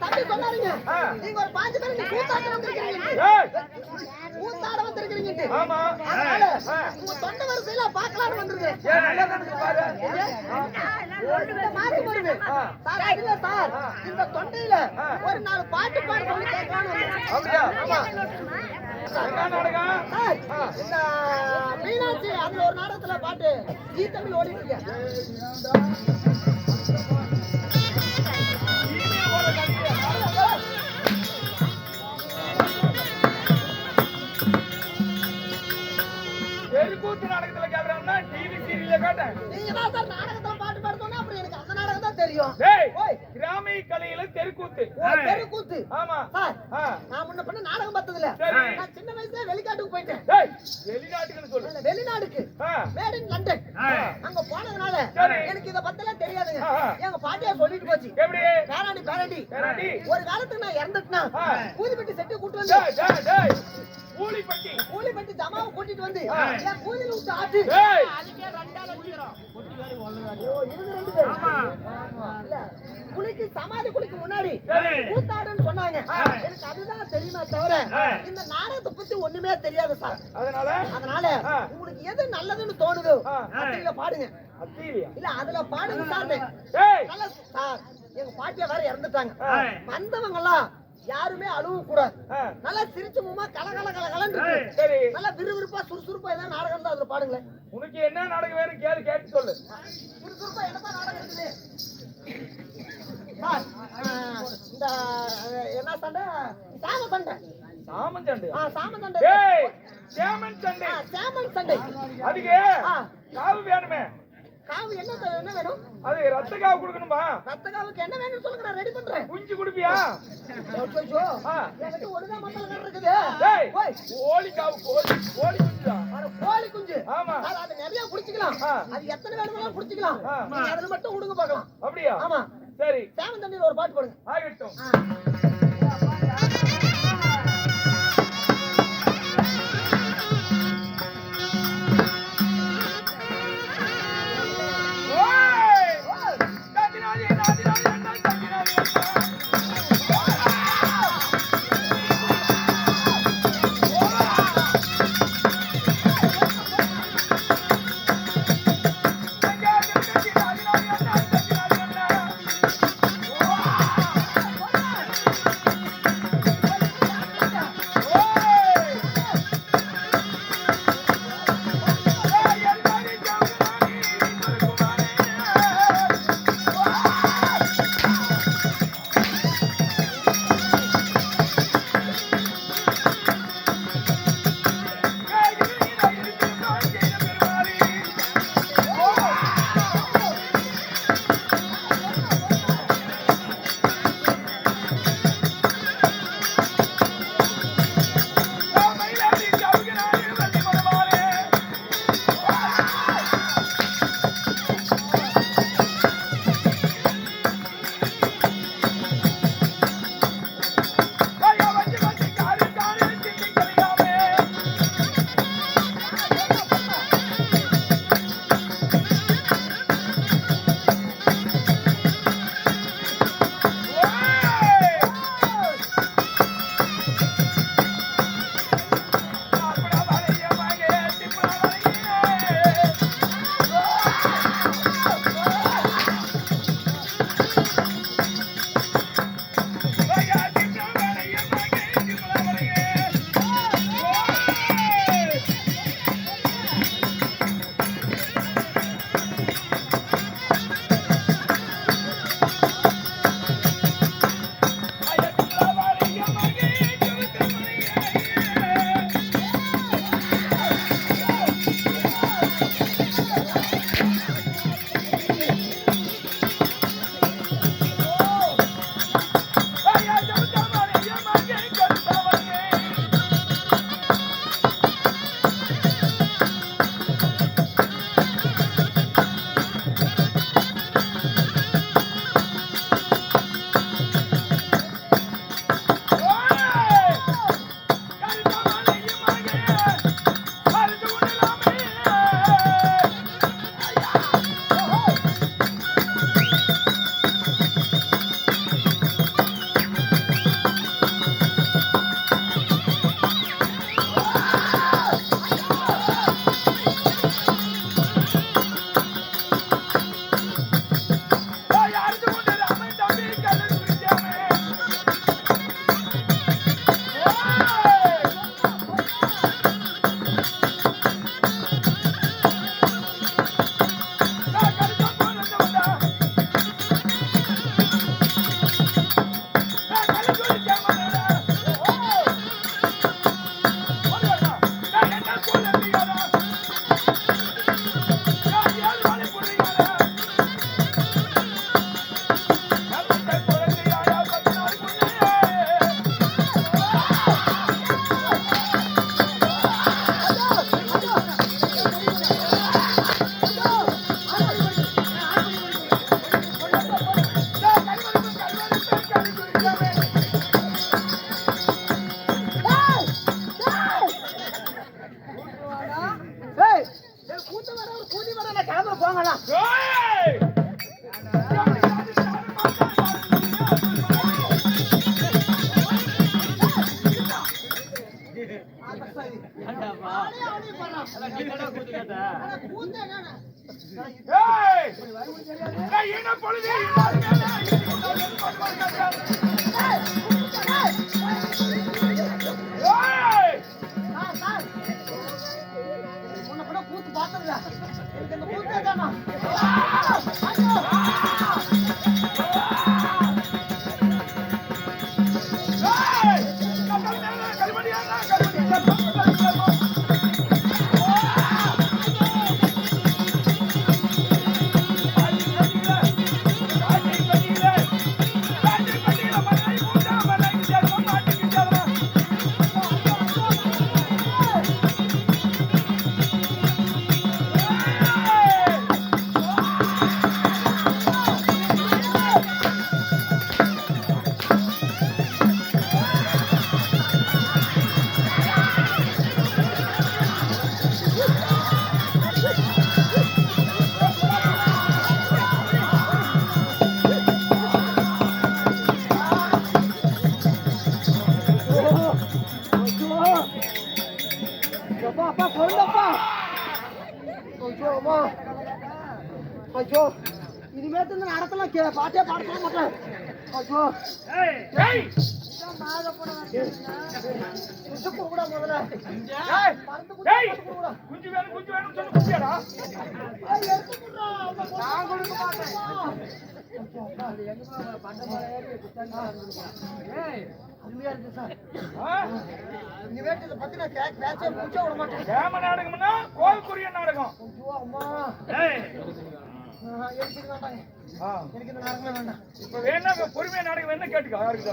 தம்பி சொன்னாருங்க, நீங்க ஒரு 5 பேர் கூத்தாட வந்திருக்கீங்க. கூத்தாட வந்திருக்கீங்க. ஆமா. அதனால உங்க தொண்டை வரிசையில பார்க்கலாம்னு வந்திருக்கேன். மாத்தி போடுங்க சார். அதுல சார் இந்த தொண்டையில ஒரு 4 பாட்டு பாட சொல்லி கேட்கலாம்னு வந்தேன். அப்படியா? ஆமா. என்ன நாடகம்? இந்த மீனாட்சி அதுல ஒரு நாடகத்துல பாட்டு ஜீ தமிழ் ஓடிட்டு இருக்கு. தெருக்கூத்து நாடகத்துல கேக்குறாங்கன்னா டிவி சீரியல்ல கேட்டேன். நீங்க தான் சார் நாடகத்துல பாட்டு பாடுறோம்னா அப்புறம் எனக்கு அந்த நாடகம் தான் தெரியும். டேய் கிராமிய கலையில தெருக்கூத்து. தெருக்கூத்து. ஆமா சார் நான் முன்ன பண்ண நாடகம் பார்த்தது இல்ல. நான் சின்ன வயசுல வெளிநாட்டுக்கு போயிட்டேன். டேய் வெளிநாட்டுக்குன்னு சொல்லு. இல்ல வெளிநாட்டுக்கு. Made in London. அங்க போனதுனால எனக்கு இத பத்திலாம் தெரியாதுங்க. எங்க பாட்டியா சொல்லிட்டு போச்சு. எப்படி? பேராண்டி ஒரு காலத்துக்கு நான் இறந்துட்டேனா கூலிப்பட்டி செட்டு கூட்டி வந்து டேய் கூலிப்பட்டி ஜமாவை கூட்டிட்டு வந்து என் கூலில விட்டு ஆட்டு. அதுக்கே 2 குளிக்கிறோம். ஓ இது 2 பேர். ஆமா. இல்ல குளிக்கு சமாதி குளிக்கு முன்னாடி கூத்தாடுன்னு சொன்னாங்க. எனக்கு அதுதான் தெரியுமா தவிர இந்த நாடகத்தை பத்தி ஒண்ணுமே தெரியாது சார். அதனால உங்களுக்கு எது நல்லதுன்னு தோணுதோ அதுல பாடுங்க. இல்ல அதுல பாடுங்க சார். நல்ல சார் எங்க பாட்டியா வேற இறந்துட்டாங்க. வந்தவங்க எல்லாம் யாருமே அழுவ கூடாது. நல்லா சிரிச்சு முமா கலகலன்னு இருக்கு. நல்லா விறுவிறுப்பா சுறுசுறுப்பா ஏதாவது நாடகம் தான் அதுல பாடுங்களேன். உனக்கு என்ன நாடகம் வேணும் கேட்டு சொல்லு. சுறுசுறுப்பா என்னப்பா நாடகம் இருக்குது? இந்த என்ன சண்டை? சாம சண்டை. சேமன் சண்டை. அதுக்கு காவு வேணுமே. காவு என்ன வேணும்? அது ரத்த காவு குடுக்கணுமா? ரத்த காவுக்கு என்ன வேணும்னு சொல்லுங்க, நான் ரெடி பண்றேன். குஞ்சு குடுப்பியா? எனக்கு ஒருதான் மசாலா இருக்குது. கோழி காவு கோழி குஞ்சு. கோழி குஞ்சு. ஆமா. அது நிறைய குடிச்சுக்கலாம். அது எத்தனை வேணும்னாலும் குடிச்சுக்கலாம். நீங்க அதுல மட்டும் உடுங்க பார்க்கலாம். அப்படியா? ஆமா. சரி. சேமன் தண்ணியில ஒரு பாட்டு போடுங்க. ஆகட்டும். ஆனா கூத்தே காணா. ஏய் நான் என்ன பொழுது இன்னாருங்க ஏய் சார் முன்ன கூட கூத்து பார்த்ததில்ல. எனக்கு இந்த கூத்தே காணா. அப்பா அப்பா பொருந்தப்பா. ஐயோ அம்மா ஐயோ இனிமேட்டு இந்த நடத்தலாம் பாட்டே பாட சொல்ல மாட்டேன். ஐயோ ஏய் கூட முதல்ல ஏய் பறந்து ஏய் குஞ்சு வேணும் சொன்ன குஞ்சியாடா நான் கொடுக்க மாட்டேன். அருமையா இருக்கு சார். இனிமேட்டு இதை பத்தி நான் பேச்சே பூச்சே விட மாட்டேன். கேம நாடகம்னா கோல்குரிய நாடகம். ஐயோ அம்மா ஏய் எனக்கு இது வேண்டாங்க. எனக்கு இந்த நாடகமே வேண்டாம். இப்ப வேணா பொறுமையா நாடகம் என்ன கேட்டுக்கோ யாருக்கு